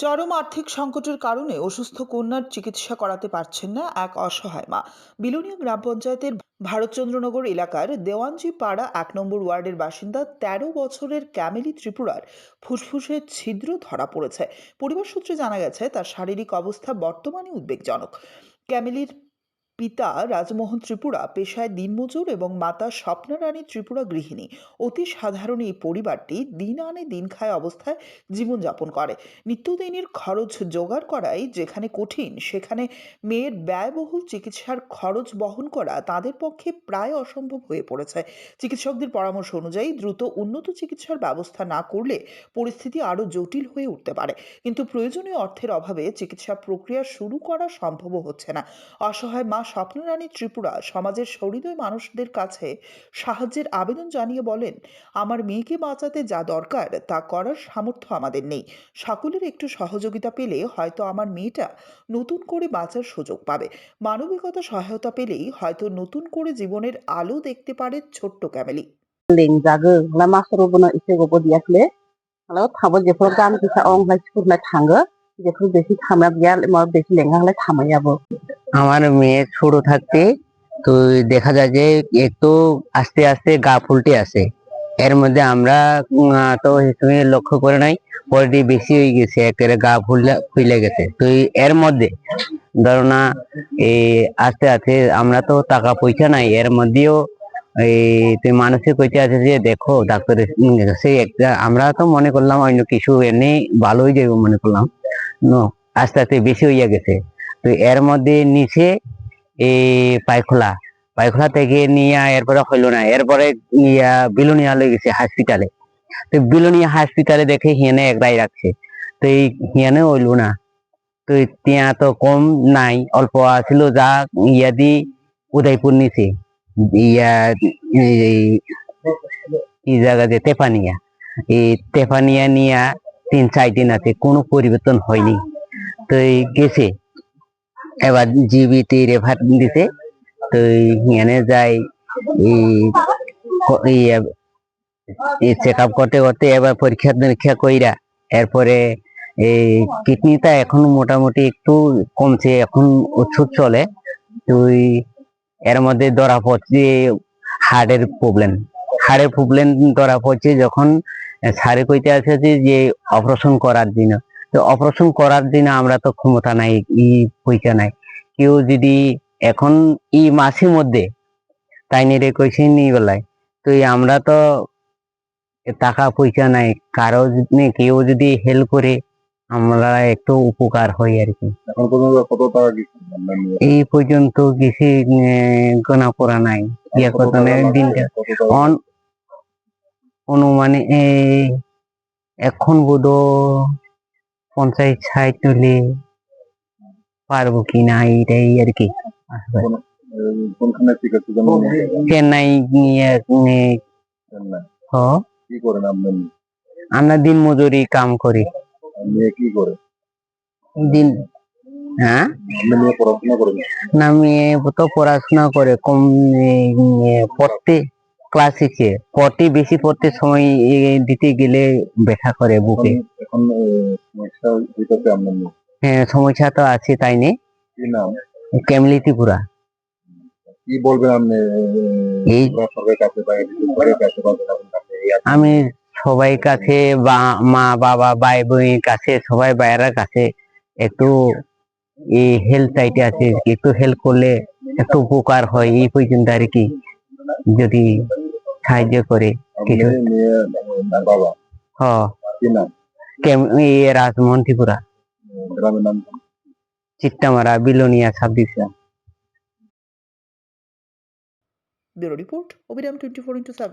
চরম আর্থিক সংকটের কারণে অসুস্থ কন্যার চিকিৎসা করাতে পারছেন না এক অসহায় মা। বিলোনিয়া গ্রাম পঞ্চায়েতের ভারতচন্দ্রনগর এলাকার দেওয়ানজি পাড়া ১ নম্বর ওয়ার্ডের বাসিন্দা ১৩ বছরের ক্যামেলি ত্রিপুরার ফুসফুসে ছিদ্র ধরা পড়েছে। পরিবার সূত্রে জানা গেছে তার শারীরিক অবস্থা বর্তমানে উদ্বেগজনক। ক্যামেলির পিতা রাজমোহন ত্রিপুরা পেশায় দিনমজুর এবং মাতা স্বপ্না রানী ত্রিপুরা গৃহিণী। অতি সাধারণ এই পরিবারটি দিন আনে দিন খায় অবস্থায় জীবনযাপন করে। নিত্যদিনের খরচ জোগাড় করাই যেখানে কঠিন, সেখানে মেয়ের ব্যয়বহুল চিকিৎসার খরচ বহন করা তাদের পক্ষে প্রায় অসম্ভব হয়ে পড়েছে। চিকিৎসকদের পরামর্শ অনুযায়ী দ্রুত উন্নত চিকিৎসার ব্যবস্থা না করলে পরিস্থিতি আরও জটিল হয়ে উঠতে পারে। কিন্তু প্রয়োজনীয় অর্থের অভাবে চিকিৎসা প্রক্রিয়া শুরু করা সম্ভবও হচ্ছে না। অসহায় মা স্বপ্না রানী ত্রিপুরা সমাজের সহৃদয় মানুষদের কাছে সাহায্যের আবেদন জানিয়ে বলেন, আমার মেয়েকে বাঁচাতে যা দরকার তা করার সামর্থ্য আমাদের নেই। সকলের একটু সহযোগিতা পেলে হয়তো আমার মেয়েটা নতুন করে বাঁচার সুযোগ পাবে। মানবিকতা সহায়তা পেলেই হয়তো নতুন করে জীবনের আলো দেখতে পারে ছোট্ট ক্যামেলি। लेंजागो लामा सरबनो इसेगोबो दियाखले हालाव थाबो जेफोर गान किसा अंलाय स्कुलनाय थांगो जेफोर बेसि थामा गैया मा बेसि लेंगालाय थामायाबो আমার মেয়ে ছোট থাকতে তো দেখা যায় যে একটু আস্তে আস্তে গা ফুলতে আসে। এর মধ্যে আমরা তো হিসেবে লক্ষ্য করে নাই, পরে বেশি হয়ে গেছে, একেবারে গা ফুলে গেছে। তো এর মধ্যে ধরো না, এই আস্তে আস্তে আমরা তো টাকা পয়সা নাই, এর মধ্যেও এই তুই মানুষের কইতে আছে যে দেখো ডাক্তারের সেই একটা আমরা তো মনে করলাম অন্য কিছু এমনি ভালোই যাবে মনে করলাম। আস্তে আস্তে বেশি হইয়া গেছে। তো এর মধ্যে নিচে এই পায়খোলা পায়খোলা থেকে নিয়ে এরপরে হইলো না, এরপরে বিলোনিয়া লয়ে গেছে হসপিটালে। তো বিলোনিয়া হসপিটালে দেখে হিয়ানে একলাই রাখছে। তো এই হিয়ানে হইলো না, তো তিয়া তো কম নাই, অল্প আছিল যা ইয়া দি উদয়পুর নিচে ইয়া এই জায়গা যে তেপানিয়া, এই তেপানিয়া নিয়া ৩-৪ দিন আছে, কোনো পরিবর্তন হয়নি। তো গেছে, এবার জিবিটি রেফার দিছে। তো এখানে যাই এই চেক আপ করতে করতে এবার পরীক্ষা নিরীক্ষা কইরা এরপরে এই কিডনিটা এখন মোটামুটি একটু কমছে, এখন ওষুধ চলে। তুই এর মধ্যে ধরা পড়ছে হাড়ের প্রবলেম ধরা পড়ছে। যখন স্যারে কইতে আছে যে অপারেশন করার জন্য, তো অপারেশন করার জন্য আমরা তো ক্ষমতা নাই, পয়সা নাই। কেউ যদি এখন মাসের মধ্যে তাই নিয়ে কইছে নি বেলায়, তো আমরা তো টাকা পয়সা নাই, কারো কেউ যদি হেল্প করে আমরা একটু উপকার হই আর কি। এই পর্যন্ত কিছু গোনা পড়া নাই, ইয়া কত দিনটা অনুমানে এখন বোধ ৫০-৬০ তুলে পারবো কিনা এইটাই আর কি। চেন্নাই আমরা দিন মজুরি কাম করি। দিন হ্যাঁ না, মেয়ে তো পড়াশোনা করে কম, পড়তে ক্লাস 6-এ পড়তে বেশি পড়তে সময় দিতে গেলে ব্যথা করে বুকে। হ্যাঁ সমস্যা তো আছে, তাই নে ক্যামেলি ত্রিপুরা। কি বলবেন আপনি এই আমি সবাই কাছে বা মা বাবা ভাই বোনের কাছে সবাই বাইরের কাছে একটু এই হেল্প চাইতে আছে, একটু হেল্প করলে একটু উপকার হয় এই পর্যন্ত আর কি, যদি সাহায্য করে কিছু। Rajmohan Tripura, Chittamara, Belonia sub division. Bureau report, অবিরাম 24x7।